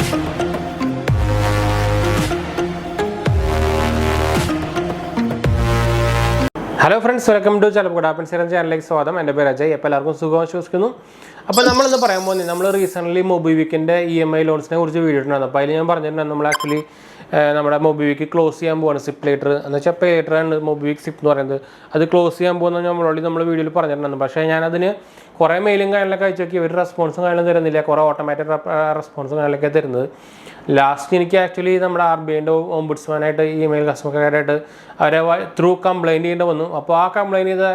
Hello friends, welcome to 𝙑𝙤𝙬𝙬 channel. സ്വാഗതം. എൻ്റെ പേര് അജയ്. എല്ലാവർക്കും സുഖം ആശംസിക്കുന്നു. അപ്പോൾ നമ്മൾ ഇന്ന് പറയാൻ പോകുന്നത് നമ്മൾ റീസെൻ്റ്ലി മൊബിവിക്കിൻ്റെ EMI ലോൺസിനെ കുറിച്ച് വീഡിയോ ഇട്ടിട്ടുണ്ടായിരുന്നു. അപ്പോൾ അതിൽ ഞാൻ പറഞ്ഞിട്ടുണ്ടായിരുന്നു നമ്മൾ ആക്ച്വലി നമ്മുടെ മൊബിവിക്ക് ക്ലോസ് ചെയ്യാൻ പോകുകയാണ് സിപ്പ് ലേറ്റർ എന്ന് വെച്ചാൽ പേ ലേറ്റർ ആണ് മൊബിവിക്ക് സിപ്പ് എന്ന് പറയുന്നത്. അത് ക്ലോസ് ചെയ്യാൻ പോകുന്ന നമ്മൾ വീഡിയോയിൽ പറഞ്ഞിട്ടുണ്ടായിരുന്നു. പക്ഷേ ഞാനതിന് കുറേ മെയിലും കാര്യങ്ങളൊക്കെ അയച്ചു നോക്കി ഒരു റെസ്പോൺസും കാര്യങ്ങളും തരുന്നില്ല. കുറേ ഓട്ടോമാറ്റിക് റെസ്പോൺസും കാര്യങ്ങളൊക്കെ തരുന്നത്. ലാസ്റ്റ് എനിക്ക് ആക്ച്വലി നമ്മുടെ RBIൻ്റെ ഓംബുഡ്സ്മാനായിട്ട് ഇമെയിൽ കസ്റ്റമർ കെയറായിട്ട് അവരെ ത്രൂ കംപ്ലയിൻറ്റ് ചെയ്യേണ്ടി വന്നു. അപ്പോൾ ആ കംപ്ലയിൻറ്റ് ചെയ്ത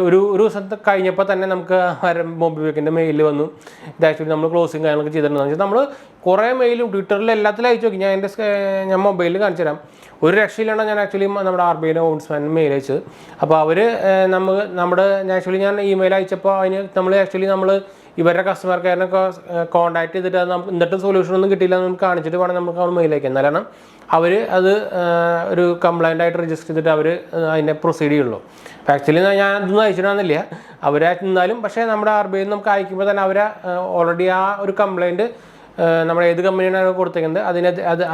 ഒരു ദിവസത്തെ കഴിഞ്ഞപ്പോൾ തന്നെ നമുക്ക് മൊബിവിക്കിൻ്റെ മെയിൽ വന്നു. ഇത് ആക്ച്വലി നമ്മൾ ക്ലോസിങ് കാര്യങ്ങളൊക്കെ ചെയ്തിട്ടുണ്ടെന്ന് വെച്ചാൽ നമ്മൾ കുറേ മെയിലും ട്വിറ്ററിൽ എല്ലാത്തിലും അയച്ചു നോക്കി. ഞാൻ മൊബൈലിൽ കാണിച്ചു തരാം. ഒരു രക്ഷയിലാണ് ഞാൻ ആക്ച്വലി നമ്മുടെ RBIൻ്റെ ഓംബുഡ്സ്മാനിന് മെയിൽ അയച്ചത്. അപ്പോൾ അവർ ഞാൻ ഇമെയിൽ അയച്ചപ്പോൾ അതിന് നമ്മൾ ഇവരുടെ കസ്റ്റമർ കെയറിനൊക്കെ കോൺടാക്ട് ചെയ്തിട്ട് അത് നമുക്ക് എന്നിട്ടും സൊല്യൂഷൻ ഒന്നും കിട്ടിയില്ല എന്ന് നമുക്ക് കാണിച്ചിട്ട് വേണം നമുക്ക് അവർ മെയിൽ അയക്കാം. എന്നാലാണ് അവർ അത് ഒരു കംപ്ലൈൻ്റ് ആയിട്ട് രജിസ്റ്റർ ചെയ്തിട്ട് അവർ അതിനെ പ്രൊസീഡ് ചെയ്യുള്ളൂ. ആക്ച്വലി ഞാൻ അതൊന്നും അയച്ചിടാന്നില്ല എന്നാലും. പക്ഷേ നമ്മുടെ RBI നമുക്ക് അയക്കുമ്പോൾ തന്നെ അവർ ഓൾറെഡി ആ ഒരു കംപ്ലൈൻറ്റ് നമ്മുടെ ഏത് കമ്പനിയാണ് കൊടുത്തേക്കുന്നത്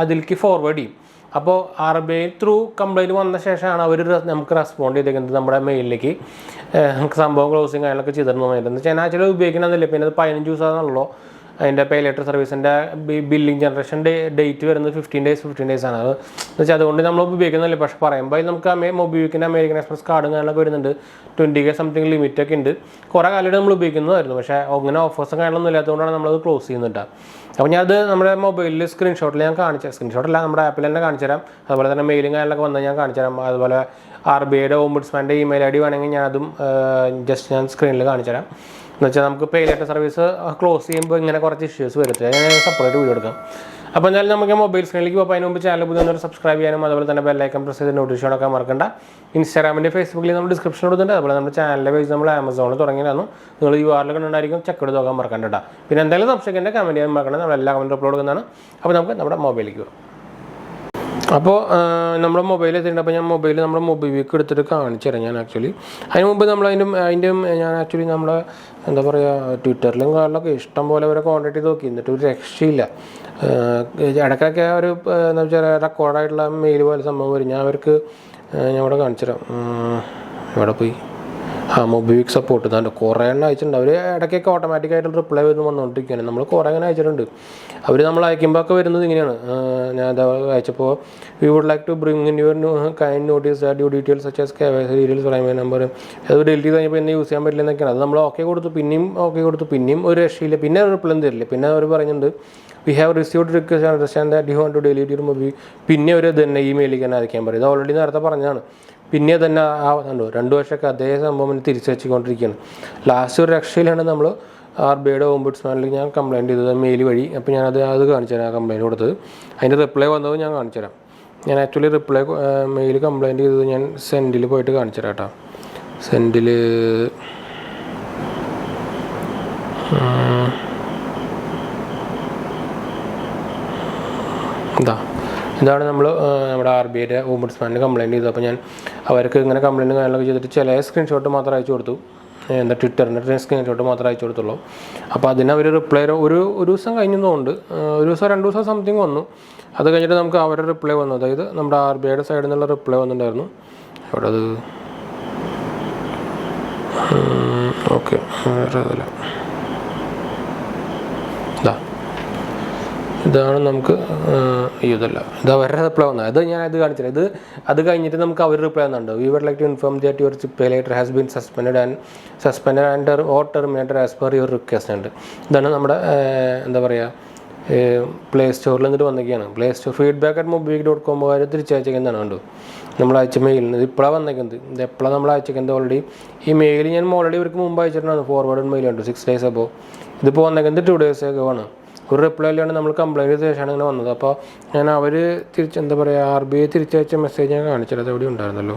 അതിലേക്ക് ഫോർവേഡ് ചെയ്യും. അപ്പോൾ RBI ത്രൂ കംപ്ലയിൻറ്റ് വന്ന ശേഷമാണ് അവർ നമുക്ക് റെസ്പോണ്ട് ചെയ്തേക്കുന്നത് നമ്മുടെ മെയിലിലേക്ക്. നമുക്ക് സംഭവം ക്ലോസിങ് കാര്യങ്ങളൊക്കെ ചെയ്തിരുന്നു. എന്ന് വെച്ചാൽ ആക്ച്വലി ഉപയോഗിക്കണമെന്നില്ല. പിന്നെ അത് 15 ദിവസമാണല്ലോ അതിൻ്റെ പേ ലേറ്റർ സർവീസിൻ്റെ ബില്ലിംഗ് ജനറേഷൻ ഡേറ്റ് വരുന്നത് 15 days ആണ്. അത് എന്ന് വെച്ചാൽ അതുകൊണ്ട് നമ്മൾ ഉപയോഗിക്കുന്നില്ല. പക്ഷേ പറയുമ്പോൾ നമുക്ക് മൊബിവിക്കിൻ്റെ അമേരിക്കൻ എക്സ്പ്രസ് കാർഡും കാര്യങ്ങളൊക്കെ വരുന്നുണ്ട്. 20K സംതിങ് ലിമിറ്റൊക്കെ ഉണ്ട്. കുറേ കാലമായിട്ട് നമ്മൾ ഉപയോഗിക്കുന്നതായിരുന്നു. പക്ഷേ അങ്ങനെ ഓഫേഴ്സും കാര്യങ്ങളൊന്നും ഇല്ലാത്തതുകൊണ്ടാണ് നമ്മളത് ക്ലോസ് ചെയ്യുന്നുണ്ട്. അപ്പോൾ ഞാനത് നമ്മുടെ മൊബൈലിൽ സ്ക്രീൻഷോട്ടിൽ ഞാൻ സ്ക്രീൻഷോട്ടല്ല നമ്മുടെ ആപ്പിൽ തന്നെ കാണിച്ചു തരാം. അതുപോലെ തന്നെ മെയിലും കാര്യങ്ങളൊക്കെ വന്നാൽ ഞാൻ കാണിച്ചു തരാം. അതുപോലെ RBIയുടെ ഓംബുഡ്സ്മാൻ്റെ ഇമെയിൽ ID വേണമെങ്കിൽ ഞാനതും ഞാൻ സ്ക്രീനിൽ കാണിച്ചു തരാം. എന്ന് വെച്ചാൽ നമുക്ക് പേ ലേറ്റർ സർവീസ് ക്ലോസ് ചെയ്യുമ്പോൾ ഇങ്ങനെ കുറച്ച് ഇഷ്യൂസ് വരത്തില്ല. ഞാൻ സെപ്പറേറ്റ് വീഡിയോ എടുക്കാം. അപ്പോൾ എന്തായാലും നമുക്ക് മൊബൈൽ സ്ക്രീനിലേക്ക് പോകുമ്പോൾ അതിന് മുമ്പ് ചാനൽ പുതിയ സബ്സ്ക്രൈബ് ചെയ്യാനും അതുപോലെ തന്നെ ബെല്ലൈക്കൺ പ്രസ് ചെയ്ത് നോട്ടിഫിക്കേഷൻ ഒക്കെ മറക്കണ്ട. ഇൻസ്റ്റാഗ്രാമിൻ്റെ ഫേസ്ബുക്കിൽ നമ്മൾ ഡിസ്ക്രിപ്ഷൻ കൊടുത്തിട്ടുണ്ട്. അതുപോലെ നമ്മുടെ ചാനലിൻ്റെ പേജ് നമ്മൾ ആമസോണിൽ തുടങ്ങിയതാണ്. നിങ്ങൾ URL കണ്ടുണ്ടായിരിക്കും, ചെക്ക് എടുത്ത് നോക്കാൻ മറക്കണ്ട. പിന്നെ എന്തായാലും സംശയിക്കേണ്ട കമൻറ്റ് ചെയ്യാൻ മറക്കണം. നമ്മൾ എല്ലാ കമൻറ്റും അപ്ലോഡ് ചെയ്യുന്നതാണ്. അപ്പോൾ നമുക്ക് നമ്മുടെ മൊബൈലിലേക്ക് പോകാം. അപ്പോൾ നമ്മുടെ മൊബൈൽ എത്തിയിട്ടുണ്ട്. അപ്പോൾ ഞാൻ നമ്മുടെ മൊബിവിക്ക് എടുത്തിട്ട് കാണിച്ചു തരാം. ഞാൻ ആക്ച്വലി അതിന് മുമ്പ് ഞാൻ ആക്ച്വലി നമ്മുടെ എന്താ പറയുക ട്വിറ്ററിലും കാര്യങ്ങളൊക്കെ ഇഷ്ടം പോലെ അവരെ കോൺടാക്ട് ചെയ്ത് നോക്കി. എന്നിട്ട് ഒരു രക്ഷയില്ല. ഇടയ്ക്കൊക്കെ ഒരു എന്താ വെച്ചാൽ റെക്കോർഡായിട്ടുള്ള മെയിൽ പോലെ സംഭവം വരും. ഞാൻ ഇവിടെ കാണിച്ചു തരാം. ഇവിടെ പോയി മൊബിവിക്ക് സപ്പോർട്ട് ഇതാണ്ട് കുറേ എണ്ണം അയച്ചിട്ടുണ്ട്. അവർ ഇടയ്ക്കൊക്കെ ഓട്ടോമാറ്റിക്കായിട്ട് റിപ്ലൈ വന്നുകൊണ്ടിരിക്കുകയാണ്. നമ്മൾ കുറേ അങ്ങനെ അയച്ചിട്ടുണ്ട്. അവർ അയക്കുമ്പോൾ ഒക്കെ വരുന്നത് ഇങ്ങനെയാണ്. ഞാൻ അത് അയച്ചപ്പോൾ we would like to bring in your kind notice that you details such as KYC details primary number അത് ഡിലീറ്റ് ചെയ്ത് കഴിഞ്ഞപ്പോൾ എന്നെ യൂസ് ചെയ്യാൻ പറ്റില്ല എന്നൊക്കെയാണ്. അത് നമ്മൾ ഓക്കെ കൊടുത്തു, പിന്നെയും ഒരു രക്ഷയില്ല. പിന്നെ ഒരു റിപ്ലൈ തരില്ല. പിന്നെ അവർ പറയുന്നുണ്ട് we have received request understand that you want to delete your mobile. പിന്നെ അവർ തന്നെ ഇമെയിലേക്ക് തന്നെ അയക്കാൻ പറയും. ഇത് ഓൾറെഡി നേരത്തെ പറഞ്ഞതാണ്. പിന്നെ തന്നെ 2 വർഷമൊക്കെ അതേ സംഭവം തിരിച്ചു വെച്ചുകൊണ്ടിരിക്കുകയാണ്. ലാസ്റ്റ് ഒരു രക്ഷയിലാണ് നമ്മൾ RBIയുടെ ഓംബുഡ്സ്മാനിൽ ഞാൻ കംപ്ലയിൻറ്റ് ചെയ്തത് മെയിൽ വഴി. അപ്പോൾ ഞാനത് കാണിച്ചു തരാം. കംപ്ലയിൻറ്റ് കൊടുത്തത് അതിൻ്റെ റിപ്ലൈ വന്നത് ഞാൻ കാണിച്ചു തരാം. ഞാൻ ആക്ച്വലി മെയിൽ കംപ്ലയിൻറ്റ് ചെയ്തത് ഞാൻ സെൻഡിൽ പോയിട്ട് കാണിച്ചു തരാം കേട്ടോ. സെൻഡിൽ ഇതാണ് നമ്മുടെ RBIയുടെ ഓംബുഡ്സ്മാനിന് കംപ്ലയിൻറ്റ് ചെയ്തത്. അപ്പോൾ ഞാൻ അവർക്ക് ഇങ്ങനെ കംപ്ലയിൻറ്റ് കാര്യങ്ങളൊക്കെ ചെയ്തിട്ട് ചില സ്ക്രീൻഷോട്ട് മാത്രം അയച്ചു കൊടുത്തു. ട്വിറ്ററിൻ്റെ സ്ക്രീൻഷോട്ട് മാത്രമേ അയച്ചു കൊടുത്തുള്ളൂ. അപ്പോൾ അതിനവർ റിപ്ലൈ ഒരു ദിവസം കഴിഞ്ഞതുകൊണ്ട് 1 ദിവസം 2 ദിവസം സംതിങ് വന്നു. അത് കഴിഞ്ഞിട്ട് നമുക്ക് അവരുടെ റിപ്ലൈ വന്നു. അതായത് നമ്മുടെ RBIയുടെ സൈഡിൽ നിന്നുള്ള റിപ്ലൈ വന്നിട്ടുണ്ടായിരുന്നു. അവിടെ അത് ഓക്കെ അതല്ല ഇതാണ് നമുക്ക് ഇതല്ല ഇത് അവരുടെ റിപ്ലൈ വന്നത്. ഞാനത് കാണിച്ചില്ല. അത് കഴിഞ്ഞിട്ട് നമുക്ക് അവർ റിപ്ലൈ വന്നുണ്ട്. We would like to inform that your pay later has been suspended and or terminated as per your request ഉണ്ട്. ഇതാണ് നമ്മുടെ എന്താ പറയുക പ്ലേ സ്റ്റോറിൽ നിന്നിട്ട് വന്നിരിക്കുകയാണ്. പ്ലേ സ്റ്റോർ feedback@mobiwik.com വരെ തിരിച്ചയച്ചേക്കുന്നതാണ്. കണ്ടു നമ്മൾ അയച്ച മെയിലിന് ഇത് ഇപ്പോഴാണ് വന്നേക്കുന്നത്. ഇത് എപ്പോഴാണ് നമ്മൾ അയച്ചേക്കുന്നത്? ഓൾറെഡി ഈ മെയിൽ ഞാൻ ഓൾറെഡി ഇവർക്ക് മുമ്പ് അയച്ചിട്ടുണ്ടായിരുന്നു. ഫോർവേഡ് മെയിൽ ഉണ്ട് 6 days അപ്പോൾ. ഇതിപ്പോൾ വന്നേക്കുന്നത് 2 days ago ആണ്. ഒരു റിപ്ലൈ ഇല്ലാണ്ട് നമ്മൾ കംപ്ലയിൻറ്റ് ചെയ്ത ശേഷമാണ് ഇങ്ങനെ വന്നത്. അപ്പോൾ ഞാൻ അവർ എന്താ പറയുക RBI തിരിച്ചയച്ച മെസ്സേജ് ഞാൻ കാണിച്ചത്. അത് എവിടെ ഉണ്ടായിരുന്നല്ലോ.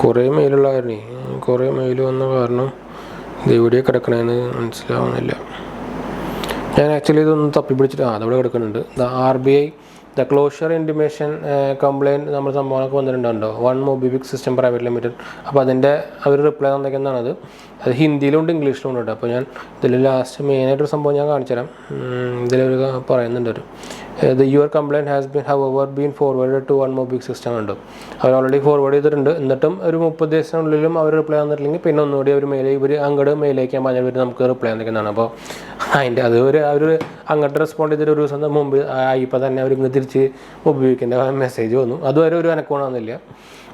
കുറേ മെയിലുള്ള കാരണേ കുറേ മെയിൽ വന്ന കാരണം ഇത് എവിടെയാണ് കിടക്കണമെന്ന് മനസ്സിലാവുന്നില്ല. ഞാൻ ആക്ച്വലി ഇതൊന്നും തപ്പി പിടിച്ചിട്ട് അതവിടെ കിടക്കുന്നുണ്ട്. RBI the closure intimation complaint നമ്മൾ സംഭവങ്ങളൊക്കെ വന്നിട്ടുണ്ടോ MOBIWIK സിസ്റ്റം പ്രൈവറ്റ് ലിമിറ്റഡ്. അപ്പോൾ അതിൻ്റെ അവർ റിപ്ലൈ തന്നിരിക്കുന്നതാണത്. അത് ഹിന്ദിയിലുണ്ട് ഇംഗ്ലീഷിലും ഉണ്ട്. അപ്പോൾ ഞാൻ ഇതിൽ ലാസ്റ്റ് മെയിനായിട്ടൊരു സംഭവം ഞാൻ കാണിച്ചു തരാം. ഇതിലൊരു പറയുന്നുണ്ട് ഒരു your complaint has been hour been forward to MOBIWIK system ഉണ്ട്. അവർ ഓൾറെഡി ഫോർവേഡ് ചെയ്തിട്ടുണ്ട്. എന്നിട്ടും ഒരു 30 ദിവസത്തിനുള്ളിലും അവർ റിപ്ലൈ തന്നിട്ടില്ലെങ്കിൽ പിന്നെ ഒന്നുകൂടി അവർ ഇവർ അങ്ങോട്ട് മെയിലേക്കാൻ പറഞ്ഞവർ നമുക്ക് റിപ്ലൈ തന്നിരിക്കുന്നതാണ്. അപ്പോൾ അതിൻ്റെ അത് അവർ അങ്ങോട്ട് റെസ്പോണ്ട് ചെയ്തിട്ട് ഒരു ദിവസം മുമ്പ് ഇപ്പോൾ തന്നെ അവർ ഇങ്ങനെ തിരിച്ച് MOBIWIKൻ്റെ മെസ്സേജ് വന്നു. അതുവരെ ഒരു അനക്കമാണെന്നില്ല.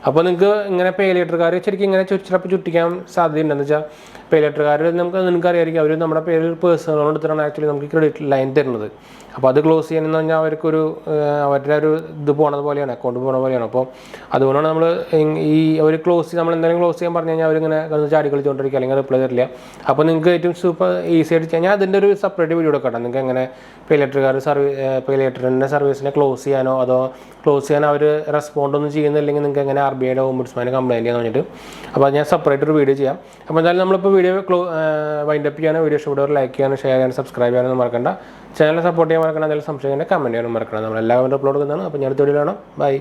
അപ്പോൾ നിങ്ങൾക്ക് ഇങ്ങനെ പേ ലെറ്റർകാർ ശരിക്കും ഇങ്ങനെ ചിലപ്പോൾ ചുറ്റിക്കാൻ സാധ്യതയുണ്ടെന്ന് വെച്ചാൽ പേ ലെറ്റർകാർ നിങ്ങൾക്കറിയായിരിക്കും അവർ നമ്മുടെ പേരിൽ പേഴ്സണൽ ലോൺ എടുത്തിട്ടാണ് ആക്ച്വലി നമുക്ക് ക്രെഡിറ്റ് ലൈൻ തരുന്നത്. അപ്പോൾ അത് ക്ലോസ് ചെയ്യണമെന്ന് പറഞ്ഞാൽ അവർക്കൊരു അവരുടെ ഒരു ഇത് പോണത് പോലെയാണ്, അക്കൗണ്ട് പോണ പോലെയാണ്. അപ്പോൾ അതുകൊണ്ടാണ് നമ്മൾ ഈ ഒരു നമ്മൾ എന്തെങ്കിലും ക്ലോസ് ചെയ്യാൻ പറഞ്ഞു കഴിഞ്ഞാൽ അവരിങ്ങനെ ചാടി കളിച്ചുകൊണ്ടിരിക്കുക അല്ലെങ്കിൽ റിപ്ലൈ തരില്ല. അപ്പോൾ നിങ്ങൾക്ക് ഏറ്റവും സൂപ്പർ ഈസി ആയിട്ട് ചെയ്യാൻ അതിൻ്റെ ഒരു സെപ്പറേറ്റ് വീഡിയോ എടുക്കട്ടെ. നിങ്ങൾക്ക് എങ്ങനെ പേ ലെറ്ററിൻ്റെ സർവീസിനെ ക്ലോസ് ചെയ്യാനോ അതോ ക്ലോസ് ചെയ്യാൻ അവർ റെസ്പോണ്ടൊന്നും ചെയ്യുന്നില്ലെങ്കിൽ നിങ്ങൾക്ക് എങ്ങനെ RBIയുടെ ഓംബുഡ്സ്മാനെ കംപ്ലയിൻറ്റ് ചെയ്യാൻ പറഞ്ഞിട്ട് അപ്പോൾ ഞാൻ സെപ്പറേറ്റ് ഒരു വീഡിയോ ചെയ്യാം. അപ്പോൾ എന്തായാലും നമ്മളിപ്പോൾ വീഡിയോ വൈൻഡപ്പ് ചെയ്യാനോ വീഡിയോ ഇഷ്ടപ്പെട്ടവർ ലൈക്ക് ചെയ്യാനും ഷെയർ ചെയ്യാനും സബ്സ്ക്രൈബ് ചെയ്യാനൊന്നും മറക്കണ്ട. ചാനൽ സപ്പോർട്ട് ചെയ്യാൻ മറക്കണം. എന്തെങ്കിലും സംശയം കമൻറ്റ് ചെയ്യാനും മറക്കണം. നമ്മളെല്ലാവരും അപ്ലോഡ് ചെയ്യുന്നതാണ്. അപ്പോൾ ഞാൻ അടുത്ത വീഡിയോ കാണാം. ബൈ.